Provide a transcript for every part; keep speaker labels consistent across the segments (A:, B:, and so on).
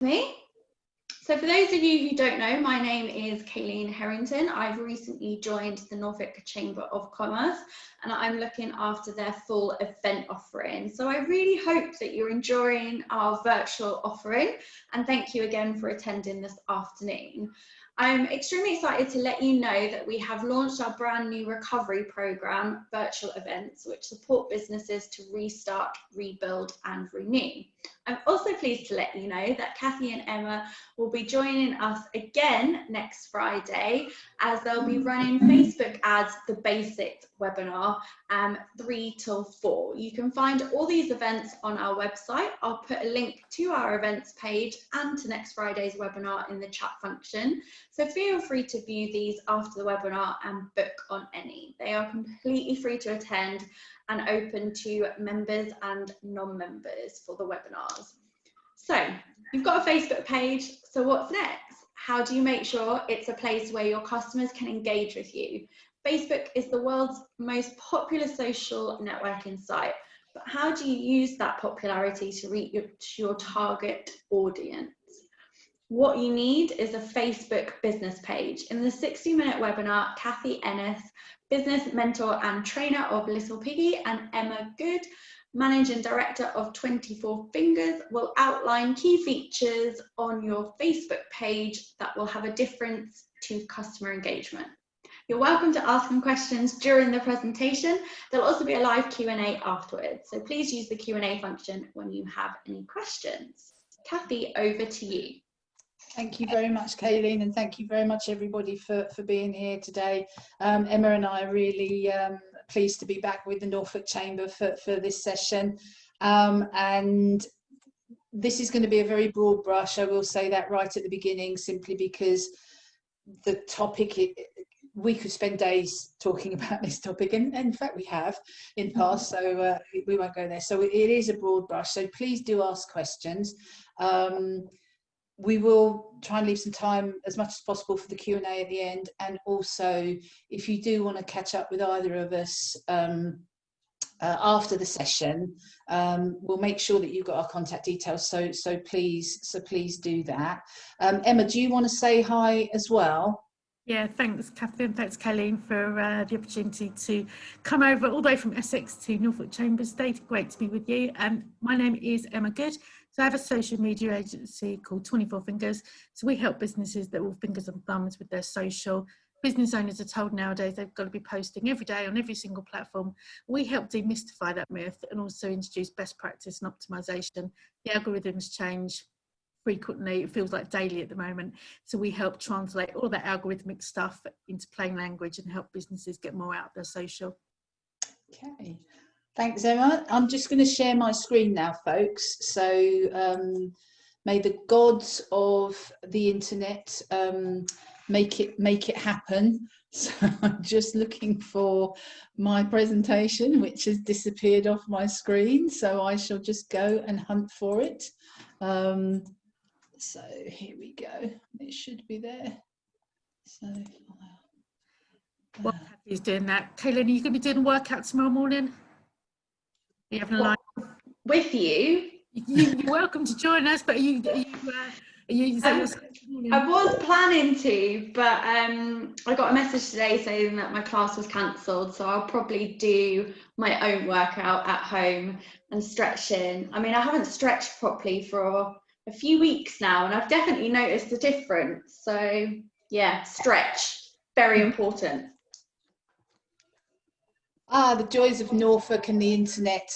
A: Me? So for those of you who don't know, my name is Kayleen Harrington. I've recently joined the Norfolk Chamber of Commerce and I'm looking after their full event offering. So I really hope that you're enjoying our virtual offering and thank you again for attending this afternoon. I'm extremely excited to let you know that we have launched our brand new recovery program, Virtual Events, which support businesses to restart, rebuild and renew. I'm also pleased to let you know that Kathy and Emma will be joining us again next Friday as they'll be running Facebook Ads, the Basics webinar, 3 till 4. You can find all these events on our website. I'll put a link to our events page and to next Friday's webinar in the chat function. So feel free to view these after the webinar and book on any. They are completely free to attend and open to members and non-members for the webinars. So you've got a Facebook page, so what's next? How do you make sure it's a place where your customers can engage with you? Facebook is the world's most popular social networking site, but how do you use that popularity to reach your target audience? What you need is a Facebook business page. In the 60-minute webinar, Kathy Ennis, business mentor and trainer of Little Piggy, and Emma Good, Managing Director of 24 Fingers, will outline key features on your Facebook page that will have a difference to customer engagement. You're welcome to ask them questions during the presentation. There'll also be a live Q&A afterwards, so please use the Q&A function when you have any questions. Kathy, over to you.
B: Thank you very much, Kayleen, and thank you very much, everybody, for being here today. Emma and I are really pleased to be back with the Norfolk Chamber for this session. And this is going to be a very broad brush. I will say that right at the beginning, simply because the topic, we could spend days talking about this topic, and in fact we have in the past, so we won't go there. So it is a broad brush, so please do ask questions. We will try and leave some time as much as possible for the Q&A at the end, and also if you do want to catch up with either of us after the session, we'll make sure that you've got our contact details, so please do that. Emma, do you want to say hi as well?
C: Yeah, thanks Catherine, thanks Kayleen for the opportunity to come over all the way from Essex to Norfolk Chambers today. Great to be with you. My name is Emma Good. So I have a social media agency called 24 Fingers. So we help businesses that are all fingers and thumbs with their social. Business owners are told nowadays they've got to be posting every day on every single platform. We help demystify that myth and also introduce best practice and optimization. The algorithms change frequently, it feels like daily at the moment. So we help translate all that algorithmic stuff into plain language and help businesses get more out of their social.
B: Okay. Thanks, Emma. I'm just going to share my screen now, folks. So may the gods of the internet make it happen. So I'm just looking for my presentation, which has disappeared off my screen. So I shall just go and hunt for it. So here we go. It should be there. So
C: while Kathy's doing that, Kayleen, are you going to be doing a workout tomorrow morning? Are you having a line
A: with you?
C: You're welcome to join us, but I
A: was planning to, but I got a message today saying that my class was cancelled, so I'll probably do my own workout at home and stretching. I mean, I haven't stretched properly for a few weeks now, and I've definitely noticed a difference. So yeah, stretch, very important.
B: Ah, the joys of Norfolk and the internet.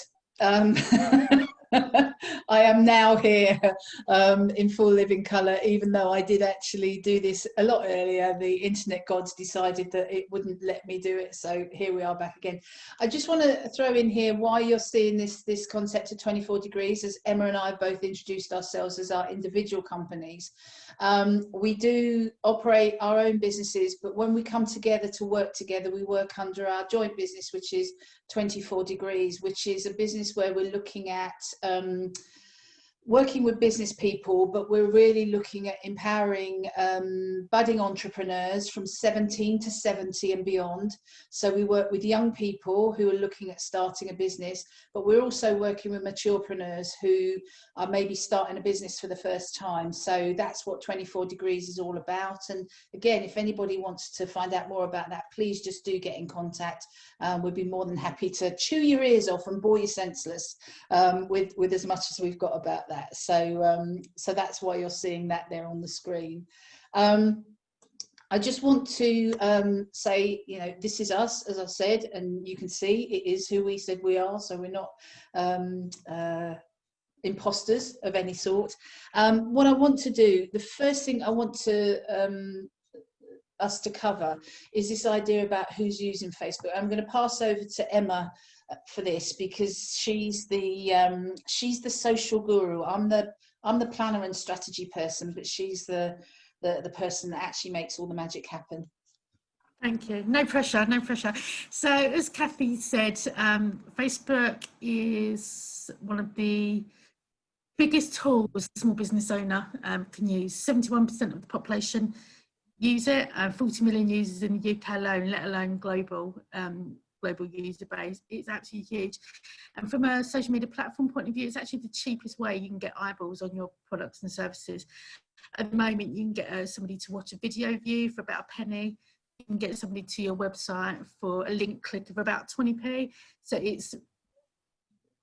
B: I am now here in full living colour, even though I did actually do this a lot earlier. The internet gods decided that it wouldn't let me do it, so here we are back again. I just want to throw in here why you're seeing this concept of 24 degrees, as Emma and I have both introduced ourselves as our individual companies. We do operate our own businesses, but when we come together to work together, we work under our joint business, which is 24 degrees, which is a business where we're looking at working with business people, but we're really looking at empowering budding entrepreneurs from 17 to 70 and beyond. So we work with young people who are looking at starting a business, but we're also working with maturepreneurs who are maybe starting a business for the first time. So that's what 24 Degrees is all about. And again, if anybody wants to find out more about that, please just do get in contact. We'd be more than happy to chew your ears off and bore you senseless with as much as we've got about that. So that's why you're seeing that there on the screen. I just want to say, you know, this is us, as I said, and you can see it is who we said we are. So we're not imposters of any sort. What I want to do, the first thing I want to us to cover is this idea about who's using Facebook. I'm going to pass over to Emma for this, because she's the social guru. I'm the planner and strategy person, but she's the person that actually makes all the magic happen.
C: Thank you. No pressure, no pressure. So as Kathy said, Facebook is one of the biggest tools a small business owner can use. 71% of the population use it, 40 million users in the UK alone, let alone global user base. It's absolutely huge. And from a social media platform point of view, it's actually the cheapest way you can get eyeballs on your products and services. At the moment, you can get somebody to watch a video view for about a penny. You can get somebody to your website for a link click of about 20p. So it's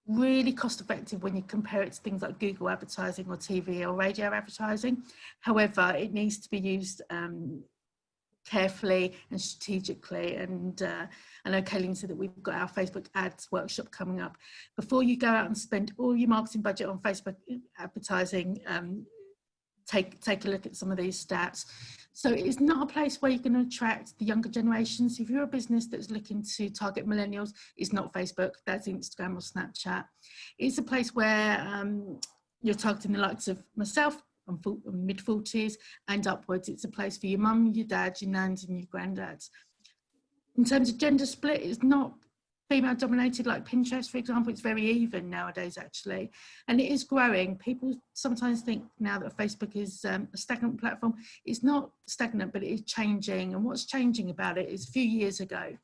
C: really cost effective when you compare it to things like Google advertising or TV or radio advertising. However, it needs to be used carefully and strategically, and I know Kayleen said that we've got our Facebook ads workshop coming up. Before you go out and spend all your marketing budget on Facebook advertising, take a look at some of these stats. So it's not a place where you're going to attract the younger generations. If you're a business that's looking to target millennials, it's not Facebook, that's Instagram or Snapchat. It's a place where you're targeting the likes of myself, I'm mid-40s and upwards. It's a place for your mum, your dad, your nans and your granddads. In terms of gender split, it's not female dominated like Pinterest, for example. It's very even nowadays, actually, and it is growing. People sometimes think now that Facebook is a stagnant platform. It's not stagnant, but it is changing. And what's changing about it is a few years ago,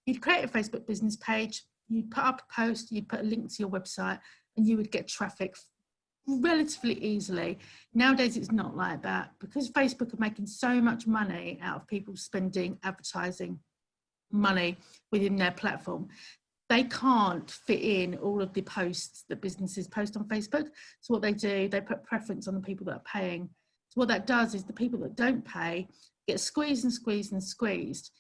C: you'd create a Facebook business page, you'd put up a post, you'd put a link to your website, and you would get traffic relatively easily. Nowadays it's not like that, because Facebook are making so much money out of people spending advertising money within their platform. They can't fit in all of the posts that businesses post on Facebook. So what they do, they put preference on the people that are paying. So what that does is the people that don't pay get squeezed and squeezed and squeezed.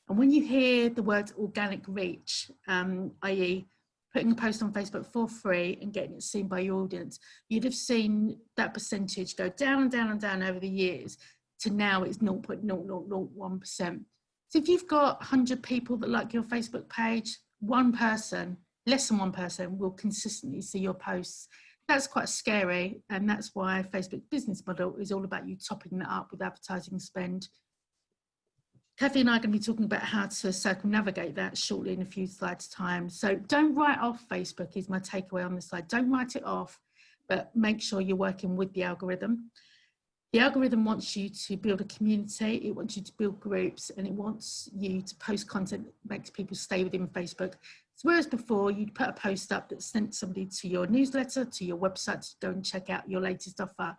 C: And when you hear the words organic reach, i.e. putting a post on Facebook for free and getting it seen by your audience, you'd have seen that percentage go down and down and down over the years to now it's 0.0001%. So if you've got 100 people that like your Facebook page, one person, less than one person, will consistently see your posts. That's quite scary, and that's why Facebook business model is all about you topping that up with advertising spend. Kathy and I are going to be talking about how to circumnavigate that shortly in a few slides' time. So don't write off Facebook is my takeaway on this slide. Don't write it off, but make sure you're working with the algorithm. The algorithm wants you to build a community, it wants you to build groups, and it wants you to post content that makes people stay within Facebook. So whereas before you'd put a post up that sent somebody to your newsletter, to your website to go and check out your latest offer,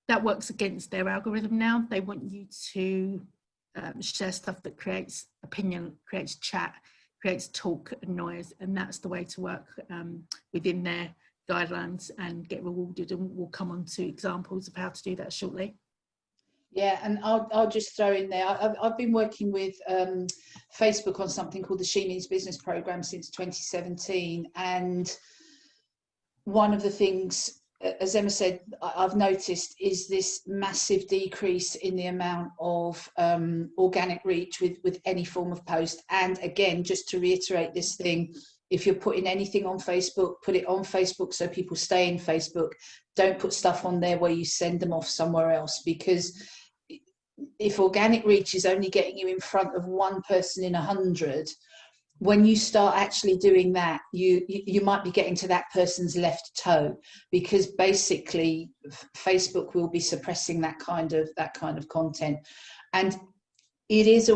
C: that works against their algorithm now. They want you to share stuff that creates opinion, creates chat, creates talk and noise, and that's the way to work within their guidelines and get rewarded, and we'll come on to examples of how to do that shortly.
B: Yeah, and I'll just throw in there, I've been working with Facebook on something called the She Means Business program since 2017, and one of the things, as Emma said, I've noticed is this massive decrease in the amount of organic reach with any form of post. And again, just to reiterate this thing, if you're putting anything on Facebook, put it on Facebook so people stay in Facebook. Don't put stuff on there where you send them off somewhere else, because if organic reach is only getting you in front of one person in 100, when you start actually doing that, you might be getting to that person's left toe, because basically Facebook will be suppressing that kind of content. And it is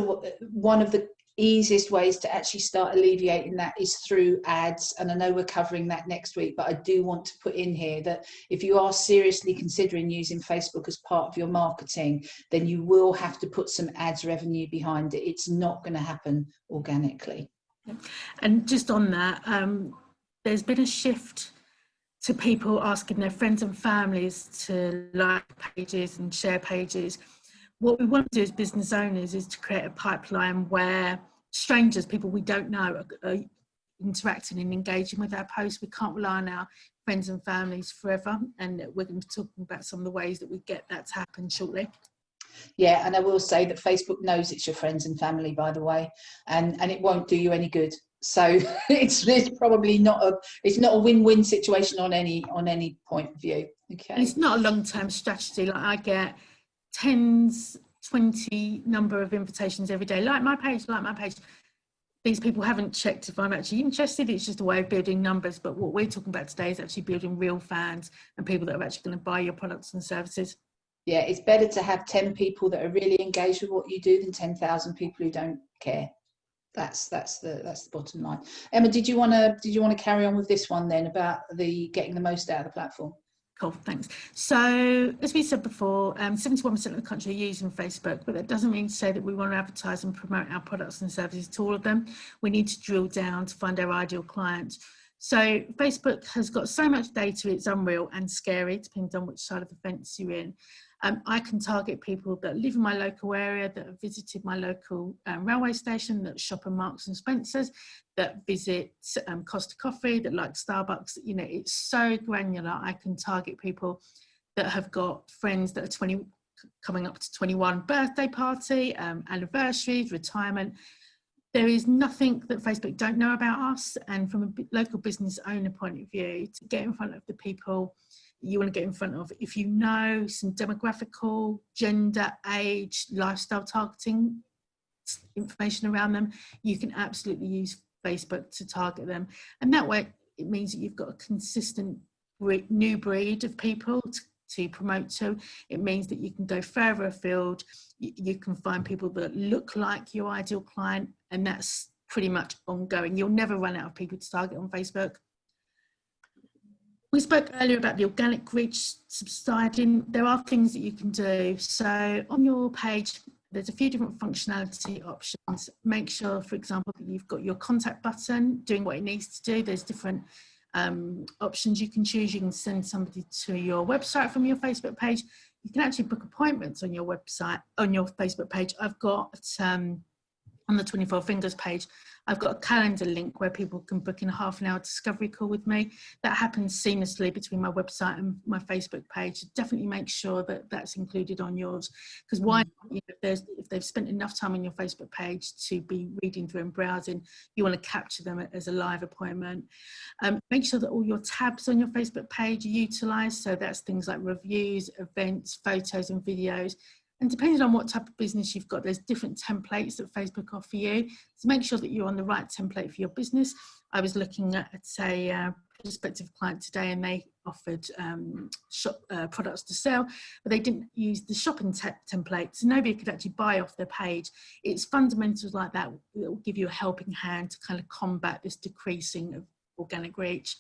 B: one of the easiest ways to actually start alleviating that is through ads. And I know we're covering that next week, but I do want to put in here that if you are seriously considering using Facebook as part of your marketing, then you will have to put some ads revenue behind it. It's not going to happen organically.
C: And just on that, there's been a shift to people asking their friends and families to like pages and share pages. What we want to do as business owners is to create a pipeline where strangers, people we don't know, are interacting and engaging with our posts. We can't rely on our friends and families forever, and we're going to be talking about some of the ways that we get that to happen shortly.
B: Yeah, and I will say that Facebook knows it's your friends and family, by the way, and it won't do you any good. So it's probably not a win-win situation on any point of view. Okay.
C: And it's not a long-term strategy. Like, I get tens, 20 number of invitations every day. Like my page. These people haven't checked if I'm actually interested. It's just a way of building numbers. But what we're talking about today is actually building real fans and people that are actually going to buy your products and services.
B: Yeah, it's better to have 10 people that are really engaged with what you do than 10,000 people who don't care. That's the bottom line. Emma, did you want to carry on with this one then about the getting the most out of the platform?
C: Cool, thanks. So, as we said before, 71% of the country are using Facebook, but that doesn't mean to say that we want to advertise and promote our products and services to all of them. We need to drill down to find our ideal client. So Facebook has got so much data, it's unreal and scary, depending on which side of the fence you're in. I can target people that live in my local area, that have visited my local railway station, that shop at Marks and Spencer's, that visit Costa Coffee, that like Starbucks. You know, it's so granular. I can target people that have got friends that are 20, coming up to 21 birthday party, anniversaries, retirement. There is nothing that Facebook don't know about us. And from a local business owner point of view, to get in front of the people you want to get in front of, if you know some demographical, gender, age, lifestyle targeting information around them, you can absolutely use Facebook to target them. And that way it means that you've got a consistent new breed of people to promote to. It means that you can go further afield, you can find people that look like your ideal client, and that's pretty much ongoing. You'll never run out of people to target on Facebook. We spoke earlier about the organic reach subsiding. There are things that you can do. So on your page, there's a few different functionality options. Make sure, for example, that you've got your contact button doing what it needs to do. There's different options you can choose. You can send somebody to your website from your Facebook page. You can actually book appointments on your website, on your Facebook page. I've got on the 24 Fingers page, I've got a calendar link where people can book in a half-an-hour discovery call with me. That happens seamlessly between my website and my Facebook page. Definitely make sure that that's included on yours, because why, you know, if they've spent enough time on your Facebook page to be reading through and browsing, you want to capture them as a live appointment. Make sure that all your tabs on your Facebook page are utilised. So that's things like reviews, events, photos and videos. And depending on what type of business you've got, there's different templates that Facebook offer you. So make sure that you're on the right template for your business. I was looking at a prospective client today, and they offered products to sell, but they didn't use the shopping template, so nobody could actually buy off their page. It's fundamentals like that that will give you a helping hand to kind of combat this decreasing of organic reach.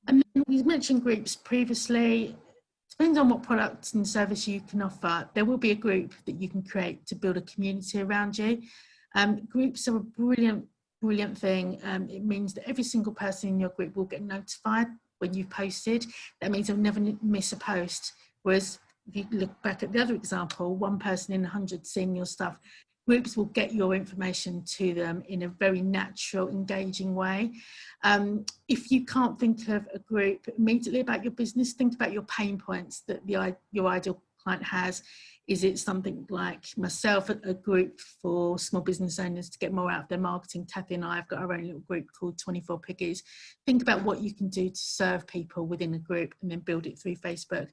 C: And then we mentioned groups previously. Depends on what products and service you can offer. There will be a group that you can create to build a community around you. Groups are a brilliant thing. It means that every single person in your group will get notified when you've posted. That means they'll never miss a post. Whereas if you look back at the other example, one person in 100 seeing your stuff, groups will get your information to them in a very natural, engaging way. If you can't think of a group immediately about your business, think about your pain points that your ideal client has. Is it something like myself, a group for small business owners to get more out of their marketing? Kathy and I have got our own little group called 24 Piggies. Think about what you can do to serve people within a group and then build it through Facebook.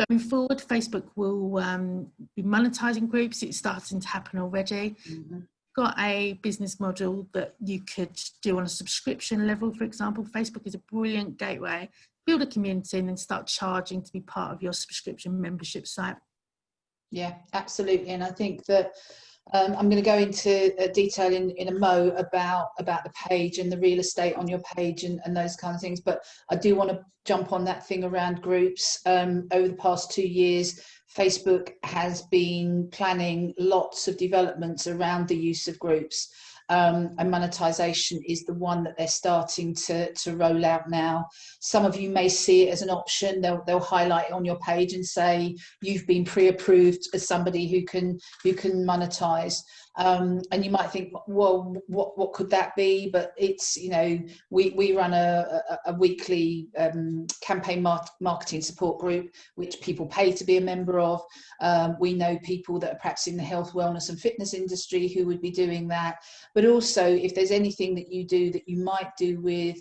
C: Going forward, Facebook will be monetizing groups. It's starting to happen already. Mm-hmm. got a business model that you could do on a subscription level, for example, Facebook is a brilliant gateway. Build a community and then start charging to be part of your subscription membership site.
B: Yeah, absolutely. And I think that I'm going to go into detail in a mo about the page and the real estate on your page and those kind of things. But I do want to jump on that thing around groups. Over the past 2 years, Facebook has been planning lots of developments around the use of groups. And monetization is the one that they're starting to roll out now. Some of you may see it as an option. They'll highlight it on your page and say you've been pre-approved as somebody who can monetize. And you might think, well, what could that be? But it's, you know, we run a weekly campaign marketing support group, which people pay to be a member of. We know people that are perhaps in the health, wellness and fitness industry who would be doing that. But also, if there's anything that you do that you might do with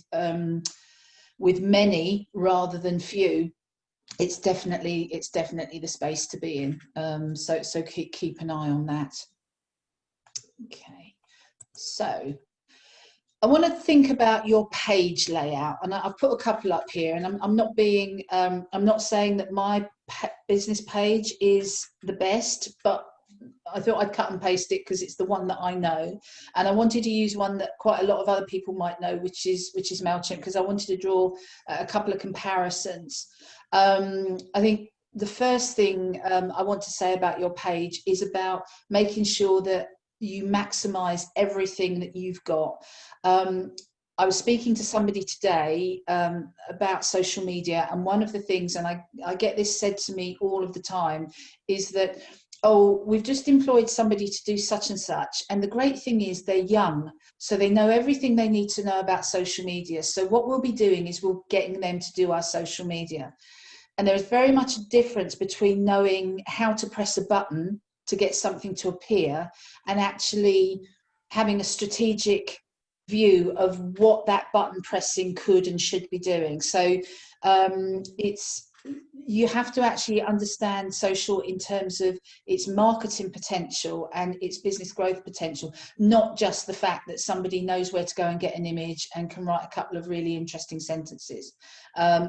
B: many rather than few, it's definitely the space to be in. So keep an eye on that. Okay, so I want to think about your page layout, and I've put a couple up here, and I'm not saying that my business page is the best, but I thought I'd cut and paste it because it's the one that I know, and I wanted to use one that quite a lot of other people might know, which is MailChimp, because I wanted to draw a couple of comparisons. I think the first thing I want to say about your page is about making sure that you maximize everything that you've got. I was speaking to somebody today about social media, and one of the things, and I get this said to me all of the time, is that, oh, we've just employed somebody to do such and such, and the great thing is they're young, so they know everything they need to know about social media. So what we'll be doing is we're getting them to do our social media. And there is very much a difference between knowing how to press a button to get something to appear and actually having a strategic view of what that button pressing could and should be doing. So you have to actually understand social in terms of its marketing potential and its business growth potential, not just the fact that somebody knows where to go and get an image and can write a couple of really interesting sentences.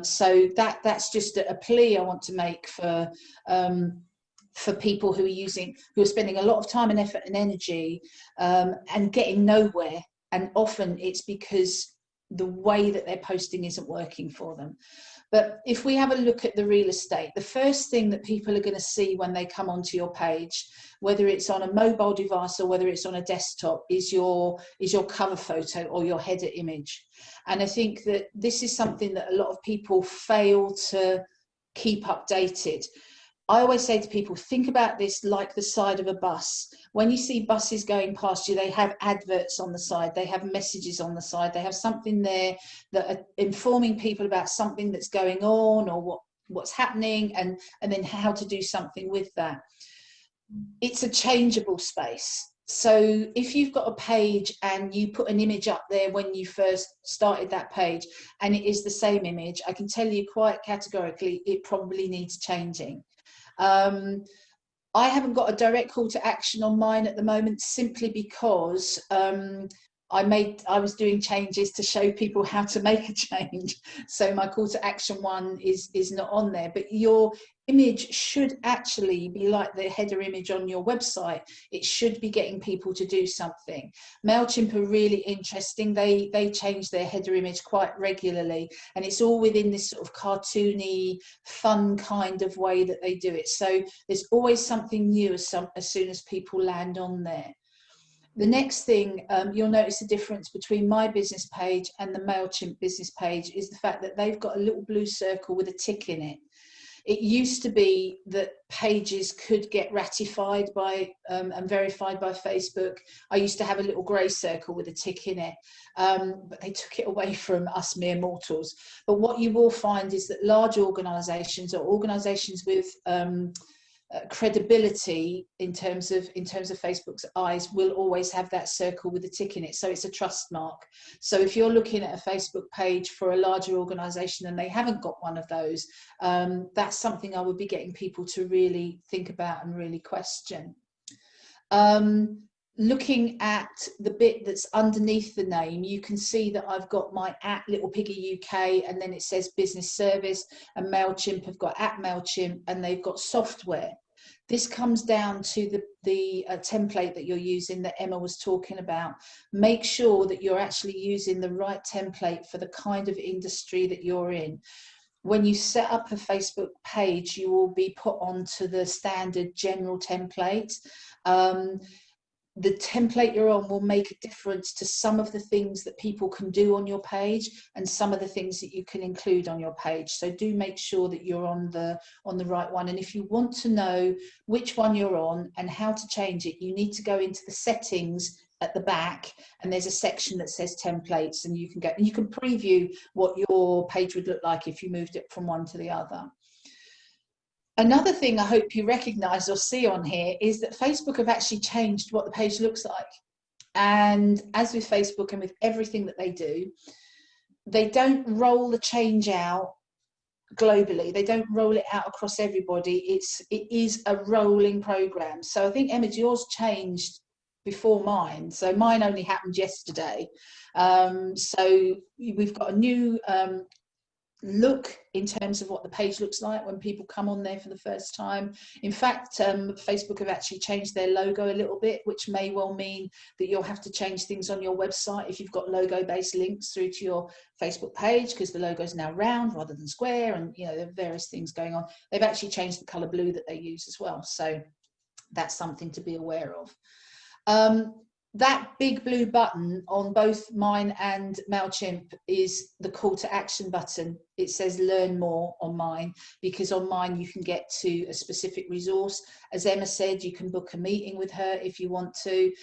B: So that's just a plea I want to make for people who are spending a lot of time and effort and energy and getting nowhere. And often it's because the way that they're posting isn't working for them. But if we have a look at the real estate, the first thing that people are going to see when they come onto your page, whether it's on a mobile device or whether it's on a desktop, is your cover photo or your header image. And I think that this is something that a lot of people fail to keep updated. I always say to people, think about this like the side of a bus. When you see buses going past you, they have adverts on the side, they have messages on the side, they have something there that are informing people about something that's going on or what's happening, and then how to do something with that. It's a changeable space. So if you've got a page and you put an image up there when you first started that page and it is the same image, I can tell you quite categorically it probably needs changing. I haven't got a direct call to action on mine at the moment, simply because I was doing changes to show people how to make a change. So my call to action one is not on there, but your image should actually be like the header image on your website. It should be getting people to do something. MailChimp are really interesting. They change their header image quite regularly, and it's all within this sort of cartoony, fun kind of way that they do it. So there's always something new as soon as people land on there. The next thing you'll notice the difference between my business page and the MailChimp business page is the fact that they've got a little blue circle with a tick in it. It used to be that pages could get ratified by and verified by Facebook. I used to have a little grey circle with a tick in it, but they took it away from us mere mortals. But what you will find is that large organisations or organisations with credibility in terms of Facebook's eyes will always have that circle with a tick in it, so it's a trust mark. So if you're looking at a Facebook page for a larger organization and they haven't got one of those, that's something I would be getting people to really think about and really question. looking at the bit that's underneath the name, you can see that I've got my @ Little Piggy UK, and then it says business service, and MailChimp have got @ MailChimp, and they've got software. This comes down to the template that you're using that Emma was talking about. Make sure that you're actually using the right template for the kind of industry that you're in. When you set up a Facebook page, you will be put onto the standard general template. The template you're on will make a difference to some of the things that people can do on your page and some of the things that you can include on your page. So do make sure that you're on the right one. And if you want to know which one you're on and how to change it, you need to go into the settings at the back, and there's a section that says templates, and you can preview what your page would look like if you moved it from one to the other. Another thing I hope you recognize or see on here is that Facebook have actually changed what the page looks like. And as with Facebook and with everything that they do, they don't roll the change out globally. They don't roll it out across everybody. It is a rolling program. So I think, Emma, yours changed before mine. So mine only happened yesterday. So we've got a new look in terms of what the page looks like when people come on there for the first time. In fact, Facebook have actually changed their logo a little bit, which may well mean that you'll have to change things on your website if you've got logo based links through to your Facebook page, because the logo is now round rather than square, and you know, there are various things going on. They've actually changed the color blue that they use as well, so that's something to be aware of. That big blue button on both mine and MailChimp is the call to action button. It says learn more on mine, because on mine you can get to a specific resource. As Emma said, you can book a meeting with her if you want to.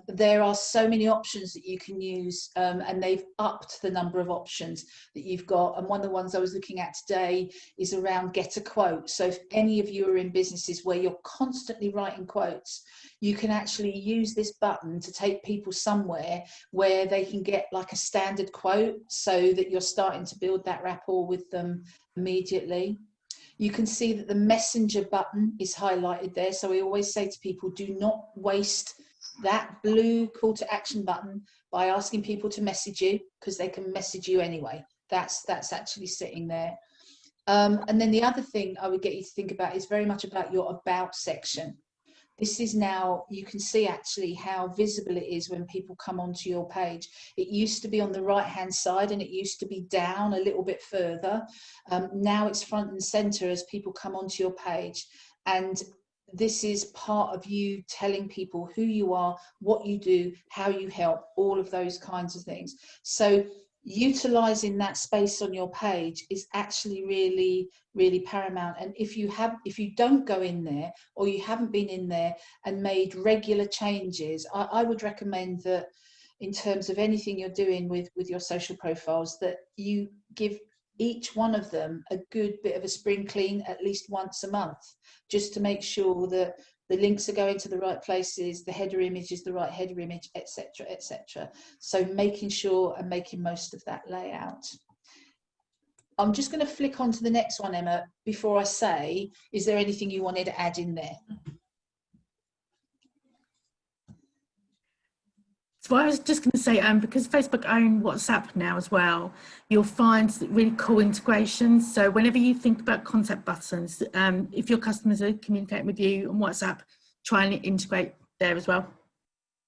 B: There are so many options that you can use, and they've upped the number of options that you've got. And one of the ones I was looking at today is around get a quote. So if any of you are in businesses where you're constantly writing quotes, you can actually use this button to take people somewhere where they can get like a standard quote, so that you're starting to build that rapport with them immediately. You can see that the messenger button is highlighted there. So we always say to people, do not waste that blue call to action button by asking people to message you, because they can message you anyway. That's actually sitting there. And then the other thing I would get you to think about is very much about your about section. This is now, you can see actually how visible it is when people come onto your page. It used to be on the right hand side, and it used to be down a little bit further. Now it's front and center as people come onto your page. And this is part of you telling people who you are, what you do, how you help, all of those kinds of things. So utilizing that space on your page is actually really paramount. And if you don't go in there, or you haven't been in there and made regular changes, I would recommend that in terms of anything you're doing with your social profiles, that you give each one of them a good bit of a spring clean at least once a month, just to make sure that the links are going to the right places, the header image is the right header image, etc., etc. So making sure and making most of that layout. I'm just going to flick on to the next one, Emma, before I say, is there anything you wanted to add in there?
C: So I was just going to say, because Facebook own WhatsApp now as well, you'll find really cool integrations. So whenever you think about contact buttons, if your customers are communicating with you on WhatsApp, try and integrate there as well.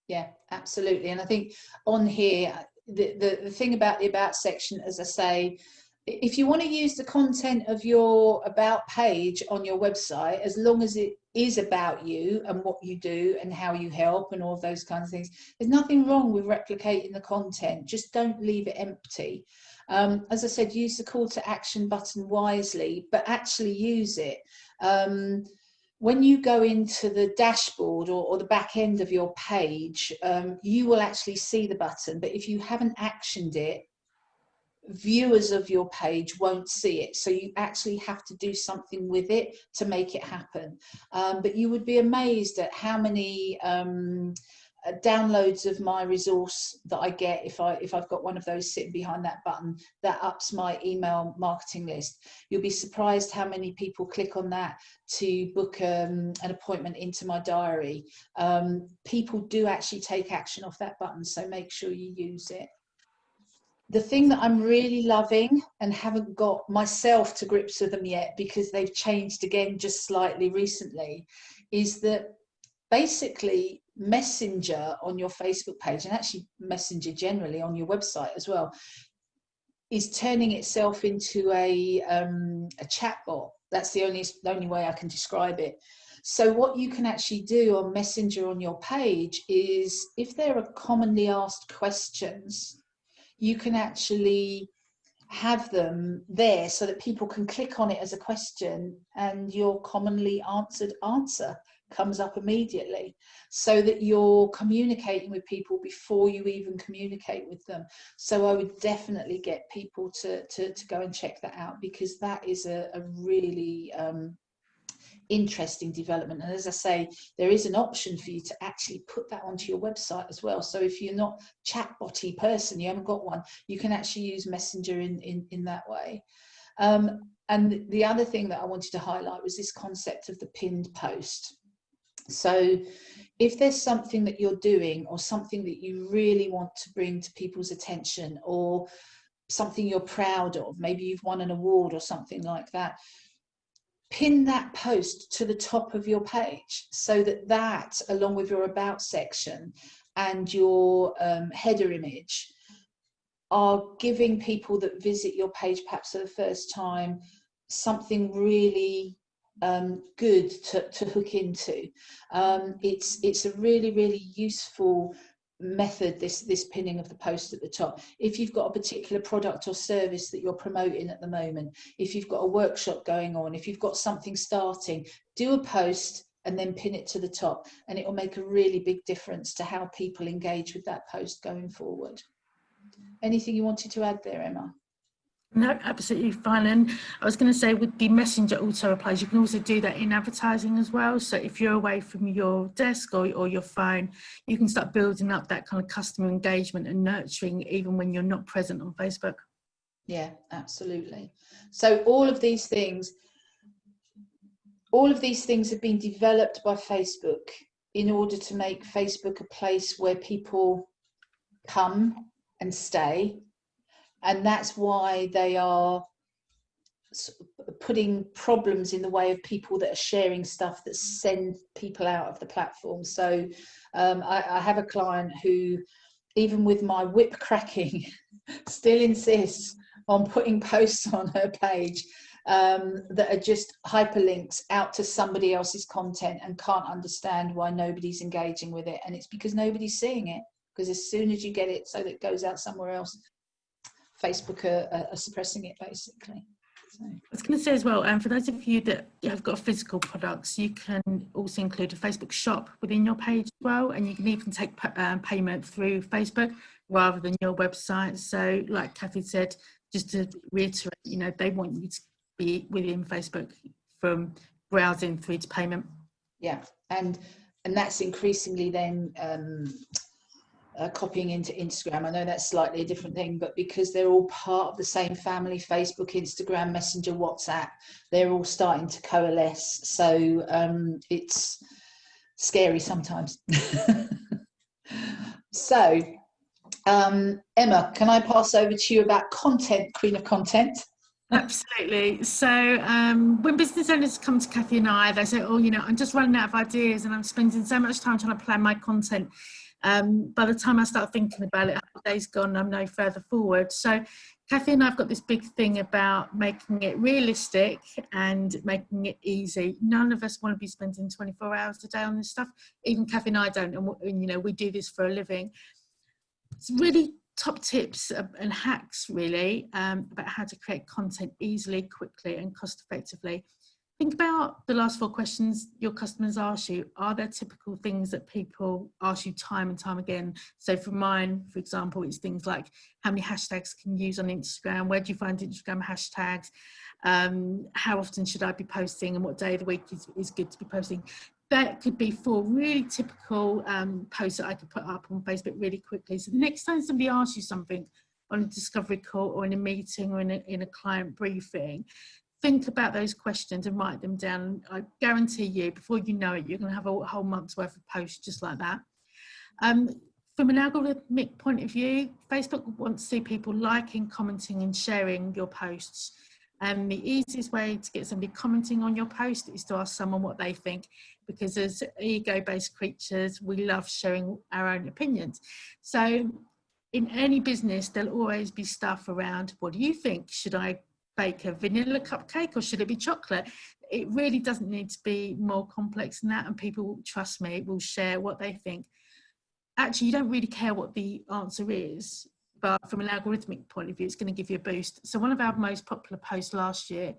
B: Yeah, absolutely. And I think on here, the thing about the about section, as I say, if you want to use the content of your about page on your website, as long as it is about you and what you do and how you help and all of those kinds of things, there's nothing wrong with replicating the content. Just don't leave it empty. As I said, use the call to action button wisely, but actually use it. When you go into the dashboard or the back end of your page, you will actually see the button, but if you haven't actioned it, viewers of your page won't see it. So you actually have to do something with it to make it happen. But you would be amazed at how many downloads of my resource that I get if I've got one of those sitting behind that button, that ups my email marketing list. You'll be surprised how many people click on that to book an appointment into my diary. People do actually take action off that button, so make sure you use it. The thing that I'm really loving, and haven't got myself to grips with them yet because they've changed again just slightly recently, is that basically Messenger on your Facebook page, and actually Messenger generally on your website as well, is turning itself into a chat bot. That's the only way I can describe it. So what you can actually do on Messenger on your page is, if there are commonly asked questions, you can actually have them there so that people can click on it as a question, and your commonly answered answer comes up immediately, so that you're communicating with people before you even communicate with them. So I would definitely get people to go and check that out, because that is a really interesting development. And as I say, there is an option for you to actually put that onto your website as well. So if you're not chatbotty person, you haven't got one, you can actually use Messenger in that way. And the other thing that I wanted to highlight was this concept of the pinned post. So if there's something that you're doing, or something that you really want to bring to people's attention, or something you're proud of, maybe you've won an award or something like that, pin that post to the top of your page, so that along with your about section and your header image are giving people that visit your page perhaps for the first time something really good to hook into. It's a really useful method, this pinning of the post at the top. If you've got a particular product or service that you're promoting at the moment, if you've got a workshop going on, if you've got something starting, do a post and then pin it to the top, and it will make a really big difference to how people engage with that post going forward. Anything you wanted to add there, Emma?
C: No, absolutely fine. And I was going to say, with the Messenger auto replies, you can also do that in advertising as well. So if you're away from your desk or your phone, you can start building up that kind of customer engagement and nurturing even when you're not present on Facebook.
B: Yeah, absolutely. So all of these things have been developed by Facebook in order to make Facebook a place where people come and stay. And that's why they are putting problems in the way of people that are sharing stuff that send people out of the platform. So I have a client who, even with my whip cracking, still insists on putting posts on her page that are just hyperlinks out to somebody else's content, and can't understand why nobody's engaging with it. And it's because nobody's seeing it, because as soon as you get it so that it goes out somewhere else, Facebook are suppressing it, basically. So.
C: I was going to say as well, for those of you that have got physical products, you can also include a Facebook shop within your page as well, and you can even take payment through Facebook rather than your website. So like Kathy said, just to reiterate, you know, they want you to be within Facebook from browsing through to payment.
B: Yeah, and that's increasingly then copying into Instagram. I know that's slightly a different thing, but because they're all part of the same family, Facebook, Instagram, Messenger, WhatsApp, they're all starting to coalesce. So it's scary sometimes. So Emma, can I pass over to you about content, Queen of Content?
C: Absolutely. So when business owners come to Kathy and I, they say, oh, you know, I'm just running out of ideas and I'm spending so much time trying to plan my content. By the time I start thinking about it, a day's gone, I'm no further forward. So Kathy and I have got this big thing about making it realistic and making it easy. None of us want to be spending 24 hours a day on this stuff. Even Kathy and I don't, and you know, we do this for a living. It's really top tips and hacks really about how to create content easily, quickly and cost effectively. Think about the last 4 questions your customers ask you. Are there typical things that people ask you time and time again? So for mine, for example, it's things like how many hashtags can you use on Instagram? Where do you find Instagram hashtags? How often should I be posting, and what day of the week is good to be posting? that could be 4 really typical posts that I could put up on Facebook really quickly. So the next time somebody asks you something on a discovery call or in a meeting or in a client briefing, think about those questions and write them down. I guarantee you, before you know it, you're going to have a whole month's worth of posts just like that. From an algorithmic point of view, Facebook wants to see people liking, commenting and sharing your posts. And the easiest way to get somebody commenting on your post is to ask someone what they think, because as ego-based creatures, we love sharing our own opinions. So in any business, there'll always be stuff around, what do you think? Should I bake a vanilla cupcake or should it be chocolate? It really doesn't need to be more complex than that, and people, trust me, will share what they think. Actually, you don't really care what the answer is, but from an algorithmic point of view, it's going to give you a boost. So one of our most popular posts last year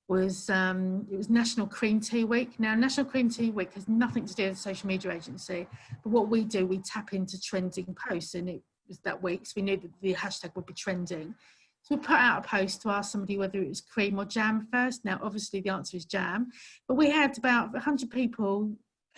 C: was, it was National Cream Tea Week. Now, National Cream Tea Week has nothing to do with a social media agency, but what we do, we tap into trending posts, and it was that week, so we knew that the hashtag would be trending. So we put out a post to ask somebody whether it was cream or jam first. Now, obviously the answer is jam, but we had about 100 people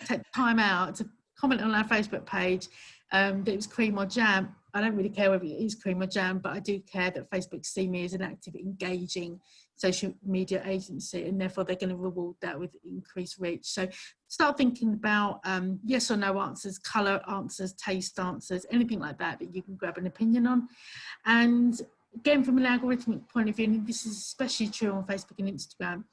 C: take time out to comment on our Facebook page that it was cream or jam. I don't really care whether it is cream or jam, but I do care that Facebook see me as an active, engaging social media agency, and therefore they're going to reward that with increased reach. So start thinking about yes or no answers, colour answers, taste answers, anything like that that you can grab an opinion on. And again, from an algorithmic point of view, and this is especially true on Facebook and Instagram,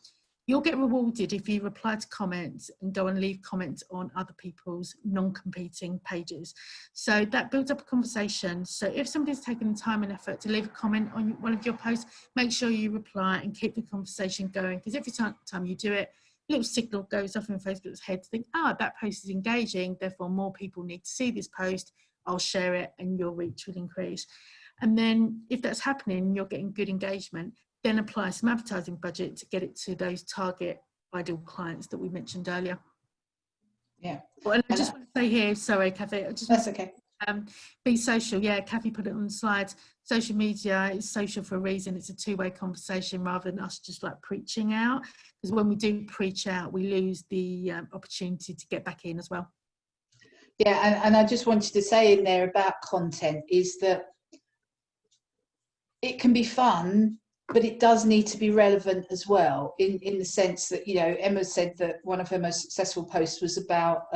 C: you'll get rewarded if you reply to comments and go and leave comments on other people's non-competing pages. So that builds up a conversation. So if somebody's taken the time and effort to leave a comment on one of your posts, make sure you reply and keep the conversation going, because every time you do it, a little signal goes off in Facebook's head to think, that post is engaging, therefore more people need to see this post, I'll share it, and your reach will increase. And then if that's happening, you're getting good engagement, then apply some advertising budget to get it to those target ideal clients that we mentioned earlier.
B: Yeah.
C: Well, and I just want to say here, sorry, Kathy.
B: That's okay.
C: Be social. Yeah, Kathy put it on the slide. Social media is social for a reason. It's a two-way conversation rather than us just like preaching out. Because when we do preach out, we lose the opportunity to get back in as well.
B: Yeah, and I just wanted to say in there about content is that it can be fun, but it does need to be relevant as well, in the sense that, you know, Emma said that one of her most successful posts was about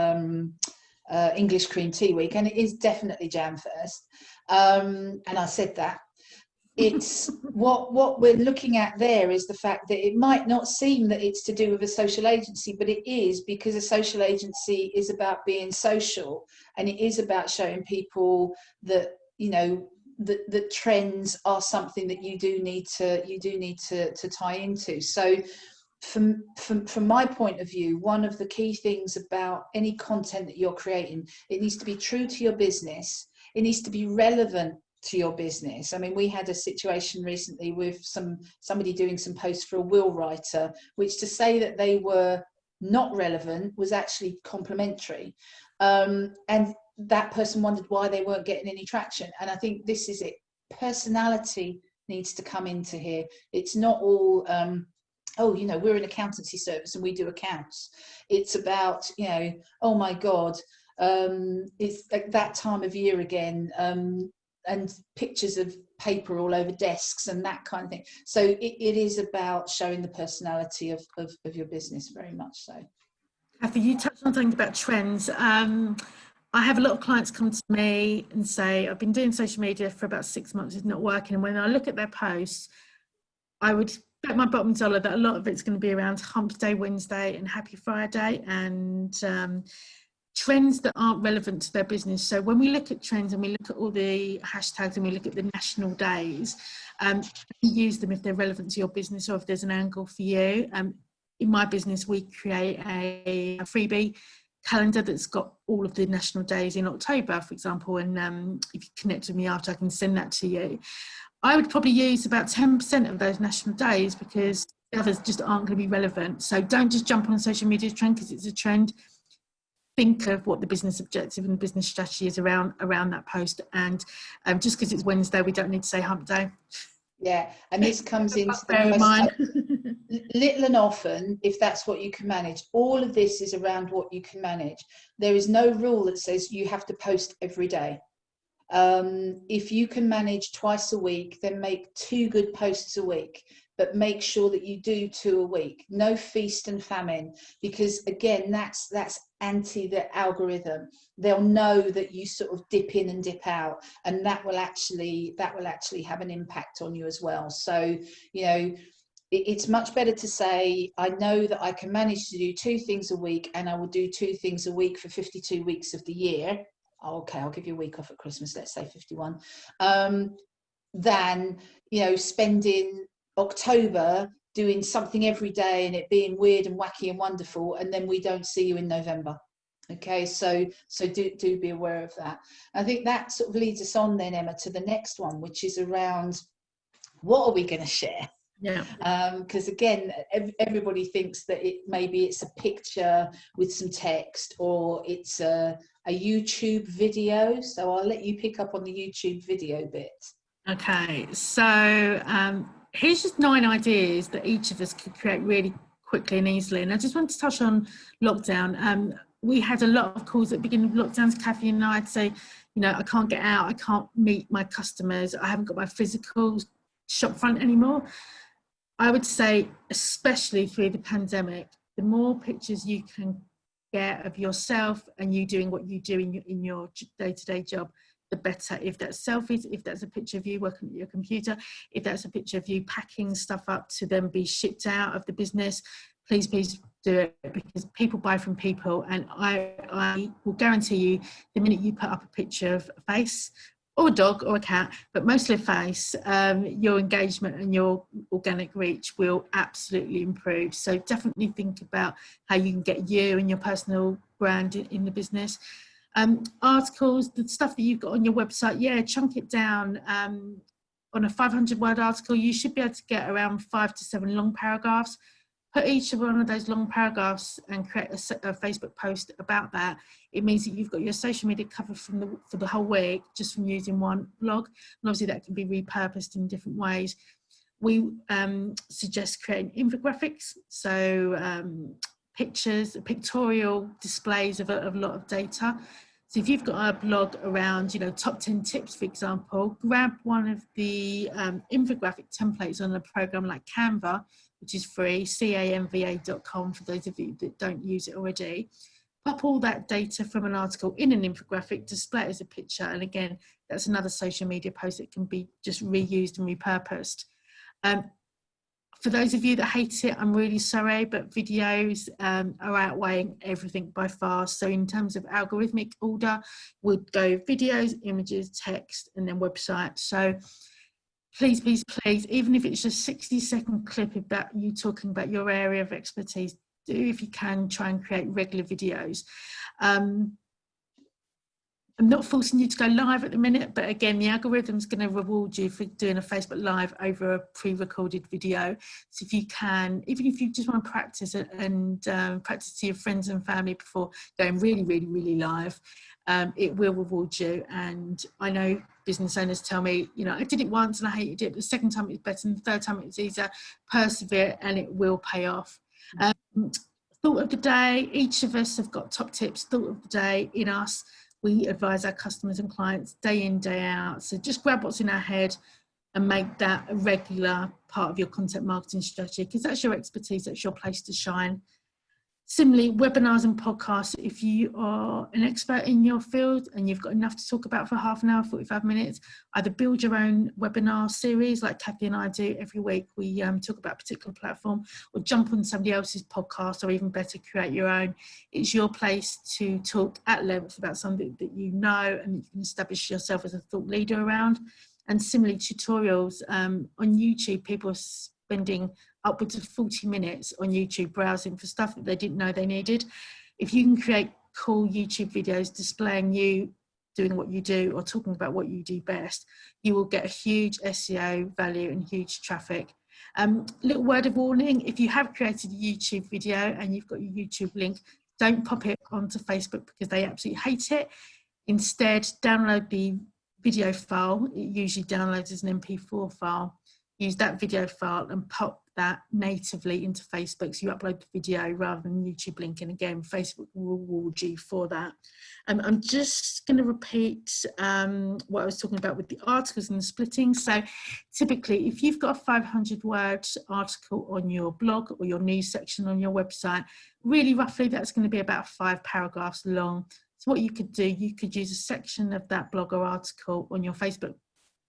B: English Cream Tea Week, and it is definitely jam first. And I said that. It's what we're looking at there is the fact that it might not seem that it's to do with a social agency, but it is, because a social agency is about being social, and it is about showing people that, you know, the trends are something that you do need to tie into. So from my point of view, one of the key things about any content that you're creating, it needs to be true to your business, it needs to be relevant to your business. I mean, we had a situation recently with somebody doing some posts for a will writer, which to say that they were not relevant was actually complimentary, and that person wondered why they weren't getting any traction. And I think this is it. Personality needs to come into here. It's not all, oh, you know, we're an accountancy service and we do accounts. It's about, you know, oh my God, it's like that time of year again, and pictures of paper all over desks and that kind of thing. So it is about showing the personality of your business, very much so.
C: Kathy, you touched on something about trends. I have a lot of clients come to me and say, I've been doing social media for about 6 months, it's not working. And when I look at their posts, I would bet my bottom dollar that a lot of it's going to be around Hump Day Wednesday and Happy Friday, and trends that aren't relevant to their business. So when we look at trends and we look at all the hashtags and we look at the national days, use them if they're relevant to your business or if there's an angle for you. In my business, we create a freebie calendar that's got all of the national days in October, for example, and if you connect with me after, I can send that to you. I would probably use about 10% of those national days because the others just aren't going to be relevant. So don't just jump on a social media trend because it's a trend. Think of what the business objective and business strategy is around that post, and just because it's Wednesday, we don't need to say Hump Day.
B: Yeah, and this comes into the
C: Bear in mind.
B: little and often, if that's what you can manage. All of this is around what you can manage. There is no rule that says you have to post every day. If you can manage twice a week, then make 2 good posts a week, but make sure that you do 2 a week. No feast and famine, because again, that's anti the algorithm. They'll know that you sort of dip in and dip out, and that will actually have an impact on you as well. So, you know, it's much better to say, I know that I can manage to do 2 things a week, and I will do 2 things a week for 52 weeks of the year. Okay, I'll give you a week off at Christmas, let's say 51, than, you know, spending October doing something every day and it being weird and wacky and wonderful, and then we don't see you in November. Okay, so do be aware of that. I think that sort of leads us on then, Emma, to the next one, which is around what are we going to share?
C: Yeah.
B: Because again, everybody thinks that maybe it's a picture with some text, or it's a YouTube video. So I'll let you pick up on the YouTube video bit. Okay,
C: so here's just 9 ideas that each of us could create really quickly and easily. And I just want to touch on lockdown. We had a lot of calls at the beginning of lockdowns. Kathy and I'd say, you know, I can't get out, I can't meet my customers, I haven't got my physical shop front anymore. I would say, especially through the pandemic, the more pictures you can get of yourself and you doing what you do in your day-to-day job, the better. If that's selfies, if that's a picture of you working at your computer, if that's a picture of you packing stuff up to then be shipped out of the business, please do it, because people buy from people. And I will guarantee you, the minute you put up a picture of a face, or a dog or a cat, but mostly a face, your engagement and your organic reach will absolutely improve. So definitely think about how you can get you and your personal brand in the business. Articles, the stuff that you've got on your website, yeah, chunk it down. On a 500-word article, you should be able to get around 5 to 7 long paragraphs. Put each of one of those long paragraphs and create a Facebook post about that. It means that you've got your social media covered for the whole week just from using one blog. And obviously that can be repurposed in different ways. We suggest creating infographics, so pictures, pictorial displays of a lot of data. So if you've got a blog around, you know, top 10 tips, for example, grab one of the infographic templates on a program like Canva, which is free, canva.com for those of you that don't use it already. Pop all that data from an article in an infographic, display it as a picture, and again, that's another social media post that can be just reused and repurposed. For those of you that hate it, I'm really sorry, but videos are outweighing everything by far. So in terms of algorithmic order, would go videos, images, text, and then website. So please, please, please, even if it's just a 60-second clip about you talking about your area of expertise, do, if you can, try and create regular videos. I'm not forcing you to go live at the minute, but again, the algorithm's going to reward you for doing a Facebook Live over a pre-recorded video. So if you can, even if you just want to practice it and practice to your friends and family before going really, really, really live, it will reward you. And I know business owners tell me, you know, I did it once and I hated it, but the second time it was better and the third time it was easier. Persevere and it will pay off. Thought of the day, each of us have got top tips. Thought of the day in us. We advise our customers and clients day in, day out. So just grab what's in our head and make that a regular part of your content marketing strategy, because that's your expertise, that's your place to shine. Similarly, webinars and podcasts, if you are an expert in your field and you've got enough to talk about for half an hour, 45 minutes, either build your own webinar series like Kathy and I do every week. We talk about a particular platform, or jump on somebody else's podcast, or even better, create your own. It's your place to talk at length about something that you know and you can establish yourself as a thought leader around. And similarly, tutorials on YouTube, people are spending upwards of 40 minutes on YouTube browsing for stuff that they didn't know they needed. If you can create cool YouTube videos displaying you doing what you do or talking about what you do best, you will get a huge SEO value and huge traffic. Little word of warning, if you have created a YouTube video and you've got your YouTube link, don't pop it onto Facebook because they absolutely hate it. Instead, download the video file. It usually downloads as an MP4 file. use that video file and pop that natively into Facebook. So you upload the video rather than YouTube link, and again, Facebook will reward you for that. I'm just going to repeat what I was talking about with the articles and the splitting. So typically, if you've got a 500-word article on your blog or your news section on your website, really roughly that's going to be about 5 paragraphs long. So what you could do, you could use a section of that blog or article on your Facebook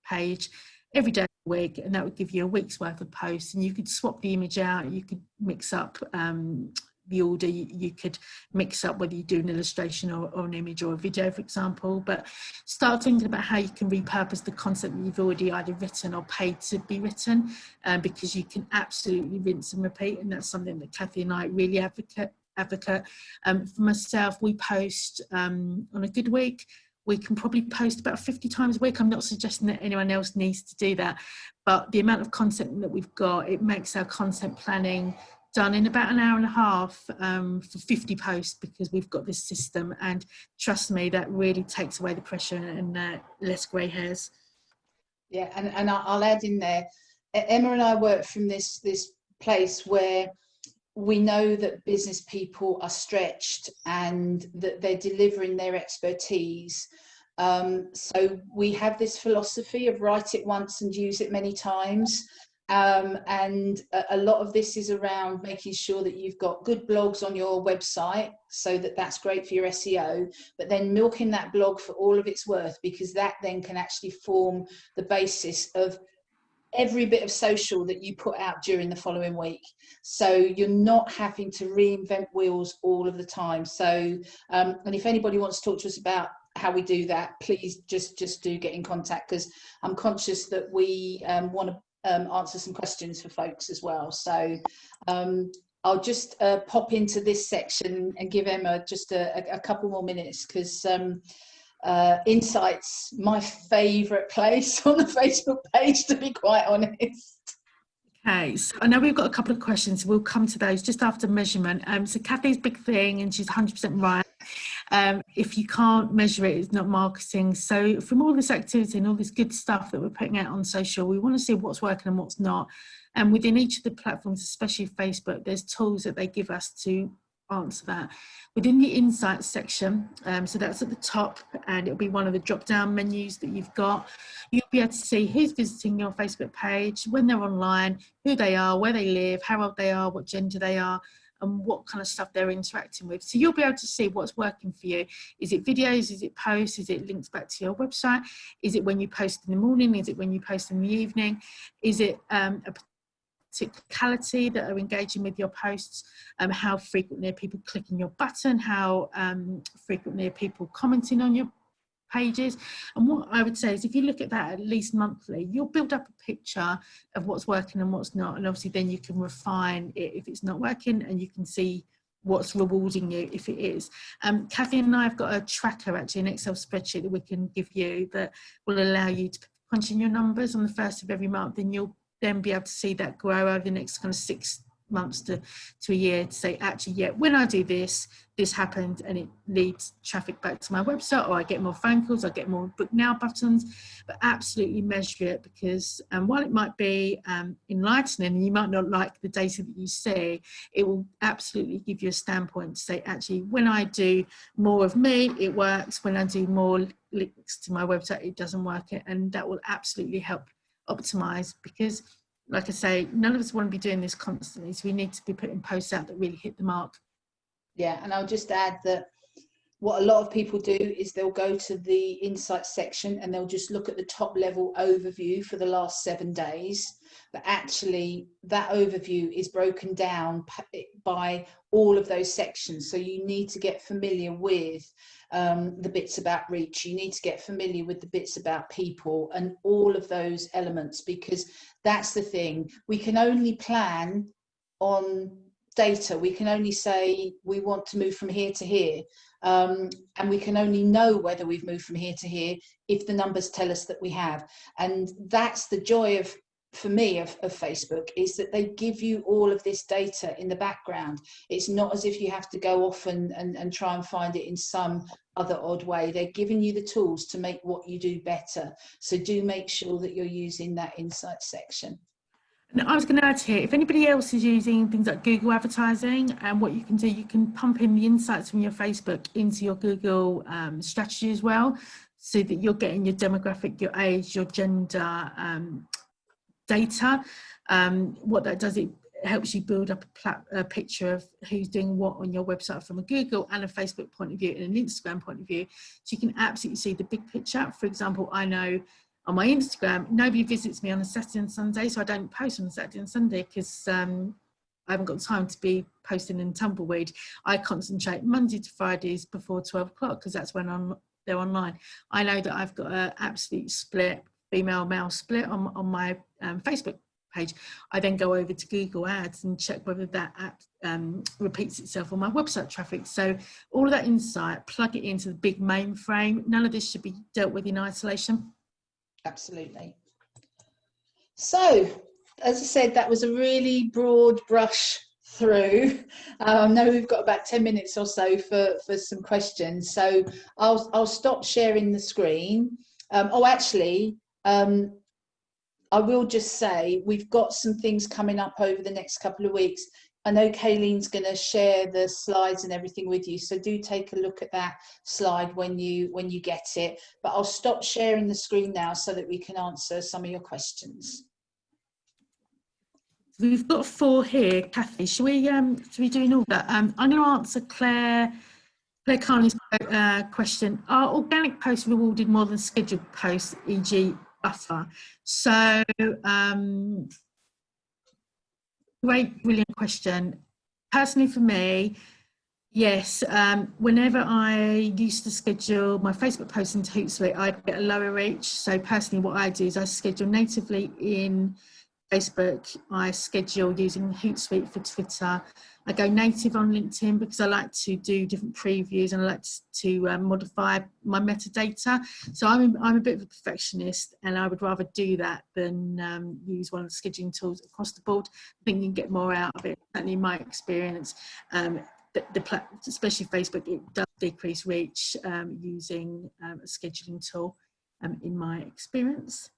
C: page every day of the week, and that would give you a week's worth of posts, and you could swap the image out, you could mix up the order, you could mix up whether you do an illustration or an image or a video, for example. But start thinking about how you can repurpose the content that you've already either written or paid to be written, because you can absolutely rinse and repeat, and that's something that Kathy and I really advocate. For myself, we post on a good week, we can probably post about 50 times a week. I'm not suggesting that anyone else needs to do that, but the amount of content that we've got, it makes our content planning done in about an hour and a half for 50 posts, because we've got this system, and trust me, that really takes away the pressure and less grey hairs.
B: Yeah, and I'll add in there, Emma and I work from this place where we know that business people are stretched and that they're delivering their expertise. So we have this philosophy of write it once and use it many times. And a lot of this is around making sure that you've got good blogs on your website, so that's great for your SEO, but then milking that blog for all of its worth, because that then can actually form the basis of every bit of social that you put out during the following week. So you're not having to reinvent wheels all of the time. So and if anybody wants to talk to us about how we do that, please just do get in contact, because I'm conscious that we want to answer some questions for folks as well. So I'll just pop into this section and give Emma just a couple more minutes, because Insights, my favourite place on the Facebook page, to be quite honest.
C: Okay, so I know we've got a couple of questions. We'll come to those just after measurement. So Kathy's big thing, and she's 100% right. If you can't measure it, it's not marketing. So from all this activity and all this good stuff that we're putting out on social, we want to see what's working and what's not. And within each of the platforms, especially Facebook, there's tools that they give us to answer that. Within the insights section, so that's at the top, and it'll be one of the drop down menus that you've got. You'll be able to see who's visiting your Facebook page, when they're online, who they are, where they live, how old they are, what gender they are, and what kind of stuff they're interacting with. So you'll be able to see what's working for you. Is it videos? Is it posts? Is it links back to your website? Is it when you post in the morning? Is it when you post in the evening? Is it a particularity that are engaging with your posts? How frequently are people clicking your button? How frequently are people commenting on your pages? And what I would say is, if you look at that at least monthly, you'll build up a picture of what's working and what's not, and obviously then you can refine it if it's not working, and you can see what's rewarding you if it is. Kathy and I have got a tracker, actually an Excel spreadsheet that we can give you that will allow you to punch in your numbers on the 1st of every month, and you'll then be able to see that grow over the next kind of 6 months to a year, to say, actually, yeah, when I do this happened, and it leads traffic back to my website, or I get more phone calls, I get more book now buttons. But absolutely measure it, because while it might be enlightening and you might not like the data that you see, it will absolutely give you a standpoint to say, actually, when I do more of me, it works. When I do more links to my website, it doesn't work. And that will absolutely help optimize, because like I say, none of us want to be doing this constantly, so we need to be putting posts out that really hit the mark.
B: Yeah, and I'll just add that what a lot of people do is they'll go to the insights section and they'll just look at the top level overview for the last 7 days, but actually that overview is broken down by all of those sections. So you need to get familiar with the bits about reach, you need to get familiar with the bits about people and all of those elements, because that's the thing. We can only plan on data. We can only say we want to move from here to here, and we can only know whether we've moved from here to here if the numbers tell us that we have. And that's the joy of, for me, of Facebook, is that they give you all of this data in the background. It's not as if you have to go off and try and find it in some other odd way. They're giving you the tools to make what you do better. So do make sure that you're using that insight section.
C: And I was going to add here, if anybody else is using things like Google advertising, and what you can do, you can pump in the insights from your Facebook into your Google strategy as well, so that you're getting your demographic, your age, your gender data. What that does, it helps you build up a picture of who's doing what on your website from a Google and a Facebook point of view and an Instagram point of view. So you can absolutely see the big picture. For example, I know on my Instagram, nobody visits me on a Saturday and Sunday, so I don't post on a Saturday and Sunday because I haven't got time to be posting in tumbleweed. I concentrate Monday to Fridays before 12 o'clock because that's when they're online. I know that I've got an absolute split, female-male split on my Facebook page. I then go over to Google Ads and check whether that app repeats itself on my website traffic. So all of that insight, plug it into the big mainframe. None of this should be dealt with in isolation.
B: Absolutely. So, as I said, that was a really broad brush through. Now we've got about 10 minutes or so for some questions. So I'll stop sharing the screen. I will just say we've got some things coming up over the next couple of weeks. I know Kayleen's going to share the slides and everything with you, so do take a look at that slide when you get it. But I'll stop sharing the screen now so that we can answer some of your questions.
C: We've got 4 here, Kathy. Should we do in order? I'm going to answer Claire Carney's question. Are organic posts rewarded more than scheduled posts, e.g. buffer? So, great, brilliant question. Personally for me, yes, whenever I used to schedule my Facebook posts into Hootsuite, I'd get a lower reach. So personally what I do is I schedule natively in Facebook, I schedule using Hootsuite for Twitter. I go native on LinkedIn because I like to do different previews and I like to modify my metadata. So I'm a bit of a perfectionist and I would rather do that than use one of the scheduling tools across the board. I think you can get more out of it, certainly in my experience. Especially Facebook, it does decrease reach using a scheduling tool in my experience.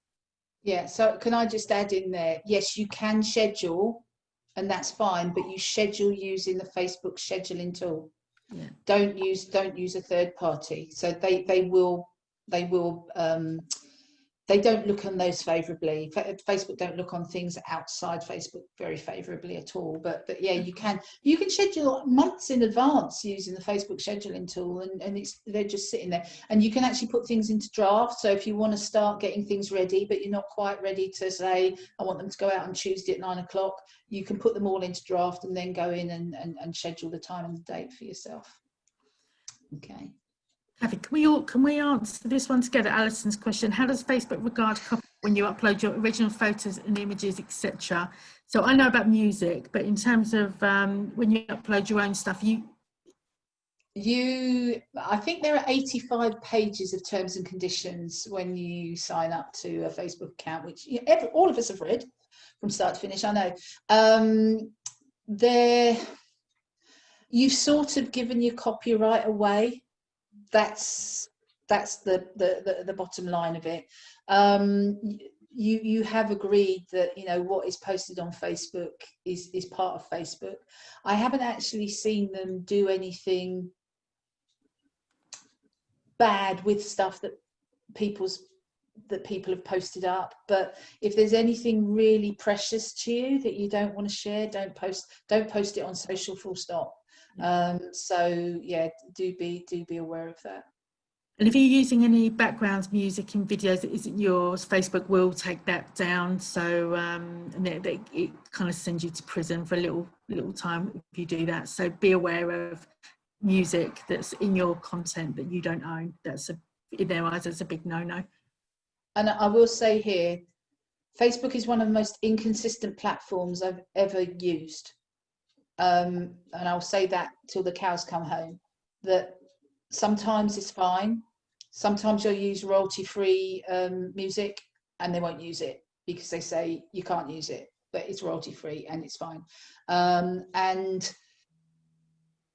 B: Yeah, so can I just add in there, yes, you can schedule and that's fine, but you schedule using the Facebook scheduling tool. Yeah. Don't use a third party. So they don't look on those favorably. Facebook don't look on things outside Facebook very favorably at all. But yeah, you can schedule months in advance using the Facebook scheduling tool, and they're just sitting there. And you can actually put things into draft. So if you want to start getting things ready, but you're not quite ready to say, I want them to go out on Tuesday at 9 o'clock, you can put them all into draft and then go in and schedule the time and the date for yourself. Okay.
C: Can we answer this one together? Alison's question: how does Facebook regard copy when you upload your original photos and images, etc.? So I know about music, but in terms of when you upload your own stuff,
B: I think there are 85 pages of terms and conditions when you sign up to a Facebook account, which all of us have read from start to finish. I know you've sort of given your copyright away. That's the bottom line of it. You have agreed that what is posted on Facebook is part of Facebook. I haven't actually seen them do anything bad with stuff that people have posted up, but if there's anything really precious to you that you don't want to share, don't post it on social, full stop. So yeah, do be aware of that.
C: And if you're using any background music in videos that isn't yours, Facebook will take that down. So and it kind of sends you to prison for a little time if you do that. So be aware of music that's in your content that you don't own. In their eyes, that's a big no-no.
B: And I will say here, Facebook is one of the most inconsistent platforms I've ever used. And I'll say that till the cows come home, that sometimes it's fine. Sometimes you'll use royalty-free music and they won't use it because they say you can't use it, but it's royalty-free and it's fine. And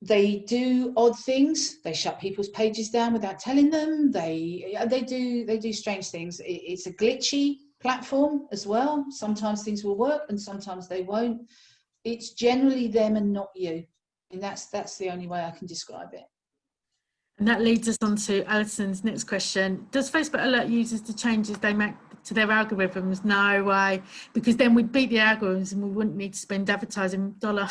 B: they do odd things. They shut people's pages down without telling them. They do strange things. It's a glitchy platform as well. Sometimes things will work and sometimes they won't. It's generally them and not you. And that's the only way I can describe it.
C: And that leads us on to Alison's next question. Does Facebook alert users to changes they make to their algorithms? No way, because then we'd beat the algorithms and we wouldn't need to spend advertising dollar.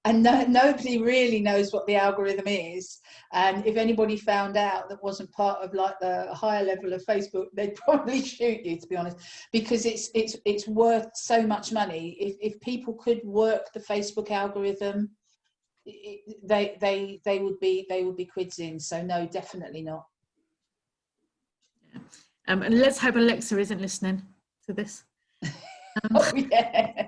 B: And nobody really knows what the algorithm is. And if anybody found out that wasn't part of like the higher level of Facebook, they'd probably shoot you, to be honest, because it's worth so much money. If people could work the Facebook algorithm, they would be quids in. So no, definitely not.
C: Yeah. And let's hope Alexa isn't listening to this.
B: Oh yeah.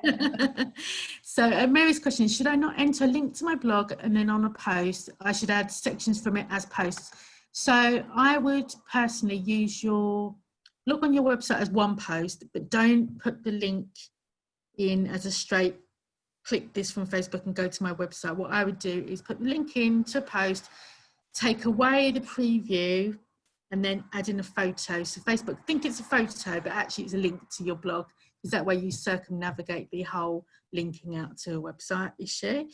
C: So Mary's question is, should I not enter a link to my blog and then on a post I should add sections from it as posts? So I would personally use look on your website as one post, but don't put the link in as a straight click this from Facebook and go to my website. What I would do is put the link in to a post, take away the preview, and then add in a photo. So Facebook think it's a photo, but actually it's a link to your blog, because that way you circumnavigate the whole linking out to a website issue.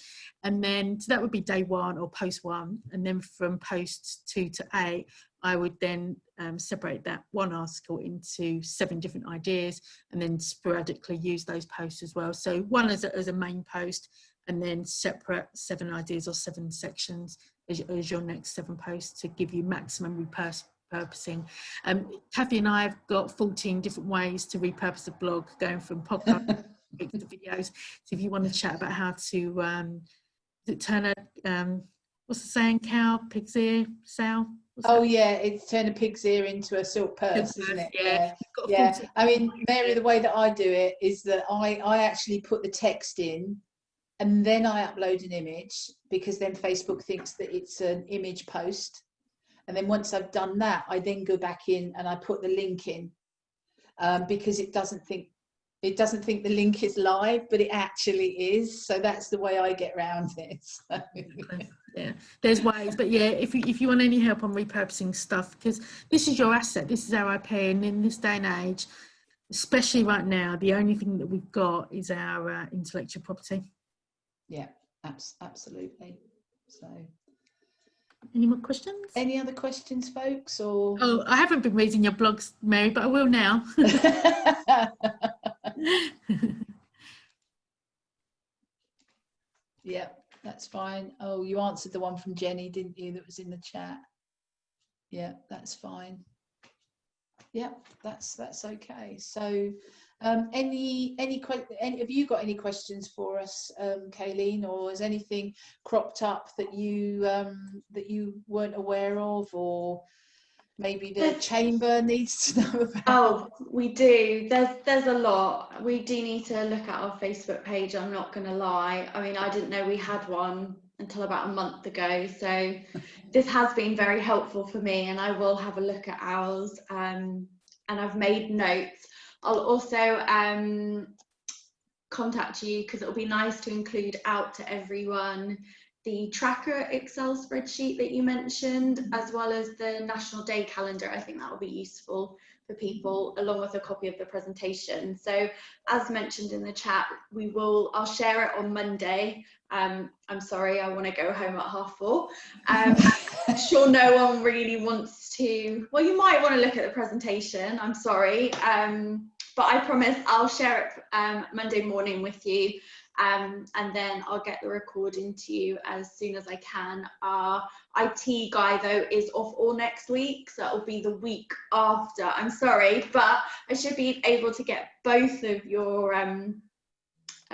C: And then so that would be day 1 or post 1. And then from posts 2 to 8, I would then separate that one article into 7 different ideas and then sporadically use those posts as well. So one as a main post, and then separate 7 ideas or 7 sections as your next 7 posts to give you maximum repurposing. Kathy and I have got 14 different ways to repurpose a blog, going from podcast to videos. So if you want to chat about how to turn a what's the saying, cow, pig's ear, sow?
B: Oh yeah, it's turn a pig's ear into a silk purse, isn't it?
C: Yeah.
B: Yeah. I mean, Mary, the way that I do it is that I actually put the text in and then I upload an image, because then Facebook thinks that it's an image post. And then once I've done that, I then go back in and I put the link in, because it doesn't think the link is live, but it actually is. So that's the way I get around it. So.
C: Yeah, there's ways, but yeah, if you want any help on repurposing stuff, because this is your asset, this is our IP, and in this day and age, especially right now, the only thing that we've got is our intellectual property.
B: Yeah, absolutely. So,
C: any more questions?
B: Any other questions, folks? Or
C: oh, I haven't been reading your blogs, Mary, but I will now.
B: Yeah, that's fine. Oh, you answered the one from Jenny, didn't you, that was in the chat? Yeah, that's fine. Yeah, that's okay. So have you got any questions for us, Kayleen, or has anything cropped up that you weren't aware of, or maybe the chamber needs to know about?
A: Oh, we do. There's a lot. We do need to look at our Facebook page, I'm not going to lie. I mean, I didn't know we had one until about a month ago. So this has been very helpful for me, and I will have a look at ours. And I've made notes. I'll also contact you, because it'll be nice to include out to everyone the tracker Excel spreadsheet that you mentioned, as well as the National Day calendar. I think that will be useful for people, along with a copy of the presentation. So as mentioned in the chat, I'll share it on Monday. I'm sorry, I want to go home at 4:30. I'm sure no one really wants to, well, you might want to look at the presentation, I'm sorry. But I promise I'll share it Monday morning with you. And then I'll get the recording to you as soon as I can. Our IT guy, though, is off all next week, so it'll be the week after. I'm sorry, but I should be able to get both of your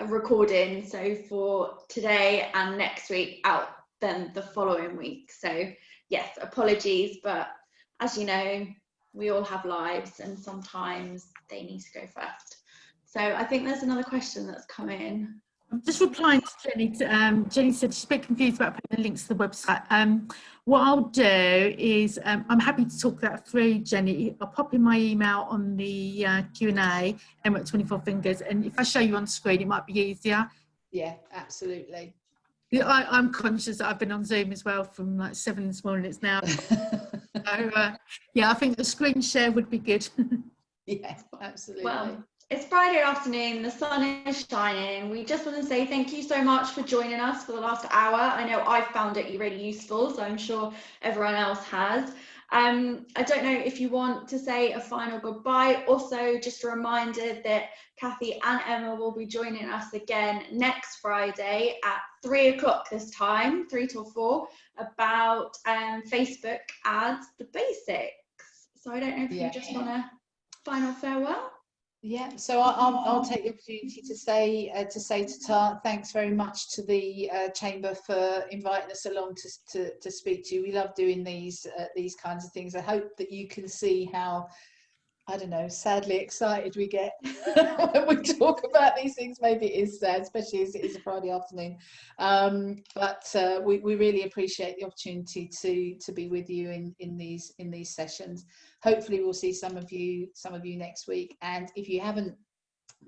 A: recordings, so for today and next week, out then the following week. So yes, apologies, but as you know, we all have lives and sometimes they need to go first. So I think there's another question that's come in.
C: I'm just replying to Jenny. Jenny said she's a bit confused about putting the links to the website. What I'll do is, I'm happy to talk that through, Jenny. I'll pop in my email on the Q&A, Emma at 24 Fingers, and if I show you on screen, it might be easier.
B: Yeah, absolutely.
C: I'm conscious that I've been on Zoom as well from like 7 this morning. It's now. So, yeah, I think the screen share would be good.
B: Yeah, absolutely.
A: Well, it's Friday afternoon, the sun is shining. We just want to say thank you so much for joining us for the last hour. I know I've found it really useful, so I'm sure everyone else has. I don't know if you want to say a final goodbye. Also, just a reminder that Kathy and Emma will be joining us again next Friday at 3 o'clock this time, 3 till 4, about Facebook ads, the basics. So I don't know if you just want to final farewell.
B: Yeah, so I'll take the opportunity to say to Tart, thanks very much to the Chamber for inviting us along to speak to you. We love doing these kinds of things. I hope that you can see how, I don't know, sadly excited we get when we talk about these things. Maybe it is sad, especially as it is a Friday afternoon. But we really appreciate the opportunity to be with you in these sessions. Hopefully we'll see some of you next week. And if you haven't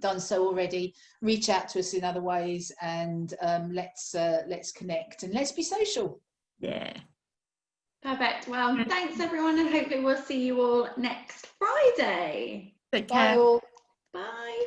B: done so already, reach out to us in other ways, and let's connect and let's be social.
C: Yeah.
A: Perfect. Well, thanks everyone, and hopefully we'll see you all next Friday.
C: Take care.
B: Bye all.
A: Bye.